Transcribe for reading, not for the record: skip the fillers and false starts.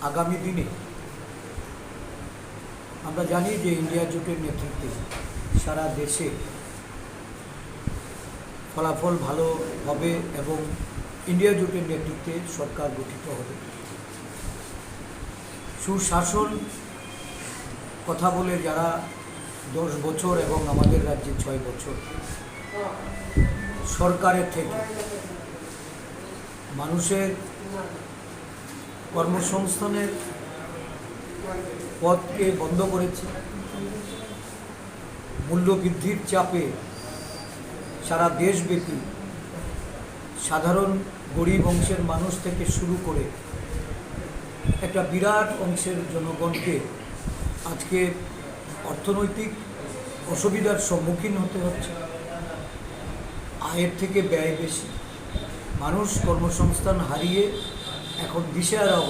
আগামী দিনে আমরা জানি যে ইন্ডিয়া জোটের নেতৃত্বে সারা দেশে ফলাফল ভালো হবে এবং ইন্ডিয়া জোটের নেতৃত্বে সরকার গঠিত হবে। সুশাসন কথা বলে যারা 10 বছর এবং আমাদের রাজ্যে 6 বছর সরকারের থেকে মানুষের কর্মসংস্থানের পথকে বন্ধ করেছে, মূল্যবৃদ্ধির চাপে সারা দেশব্যাপী সাধারণ গরিব অংশের মানুষ থেকে শুরু করে একটা বিরাট অংশের জনগণকে আজকে অর্থনৈতিক অসুবিধার সম্মুখীন হতে হচ্ছে। আয়ের থেকে ব্যয় বেশি, মানুষ কর্মসংস্থান হারিয়ে এখন দিশেহারা অবস্থা।